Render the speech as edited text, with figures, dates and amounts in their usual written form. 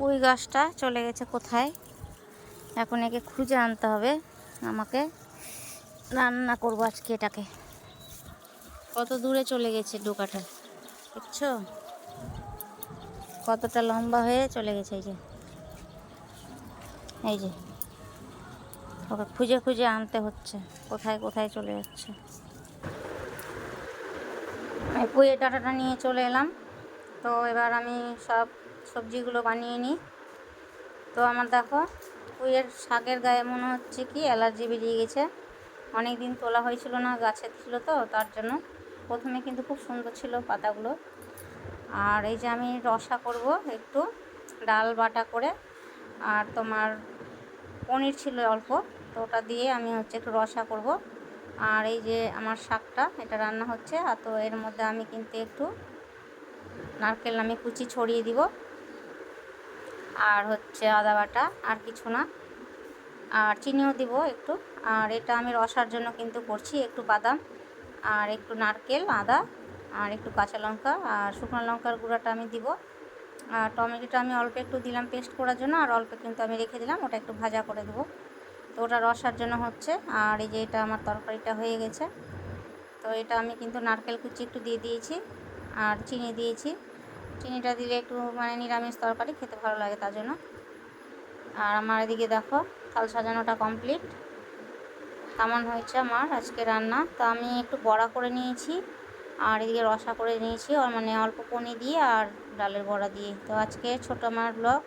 পুঁই গাছটা চলে গেছে কোথায়, এখন একে খুঁজে আনতে হবে আমাকে। রান্না করবো আজকে এটাকে। কত দূরে চলে গেছে ডোকাটা, দেখছো কতটা লম্বা হয়ে চলে গেছে। এই যে ওকে খুঁজে খুঁজে আনতে হচ্ছে, কোথায় কোথায় চলে যাচ্ছে। এই পুঁইয়ের ডাঁটাটা নিয়ে চলে এলাম। তো এবার আমি সব সবজিগুলো বানিয়ে নিই। তো আমার দেখো পুঁইয়ের শাকের গায়ে মনে হচ্ছে কি অ্যালার্জি বেরিয়ে গেছে। অনেক দিন তোলা হয়েছিল না, গাছে ছিল তো তার জন্য। প্রথমে কিন্তু খুব সুন্দর ছিল পাতাগুলো। আর এই যে আমি রসা করব একটু ডাল বাটা করে, আর তোমার পনির ছিল অল্প, তো ওটা দিয়ে আমি হচ্ছে একটু রসা করব। আর এই যে আমার শাকটা এটা রান্না হচ্ছে, আর তো এর মধ্যে আমি কিন্তু একটু নারকেল আমি কুচি ছড়িয়ে দিব, আর হচ্ছে আদা বাটা, আর কিছু না, আর চিনিও দিব একটু। আর এটা আমি রসার জন্য কিন্তু করছি, একটু বাদাম আর একটু নারকেল, আদা আর একটু কাঁচা লঙ্কা আর শুকনো লঙ্কার গুঁড়াটা আমি দিব। আর টমেটোটা আমি অল্প একটু দিলাম পেস্ট করার জন্য, আর অল্প কিন্তু আমি রেখে দিলাম, ওটা একটু ভাজা করে দেবো। তো ওটা রসার জন্য হচ্ছে। আর এই যে এটা আমার তরকারিটা হয়ে গেছে। তো এটা আমি কিন্তু নারকেল কুচি একটু দিয়ে দিয়েছি আর চিনি দিয়েছি। চিনিটা দিলে একটু মানে নিরামিষ তরকারি খেতে ভালো লাগে তার জন্য। আর আমার এদিকে দেখো থাল সাজানোটা কমপ্লিট। কেমন হয়েছে আমার আজকে রান্না। তো আমি একটু বড়া করে নিয়েছি, আর এদিকে রসা করে নিয়েছি, আর মানে অল্প পনির দিয়ে আর ডালের বড়া দিয়ে। তো আজকে ছোটো আমার ব্লগ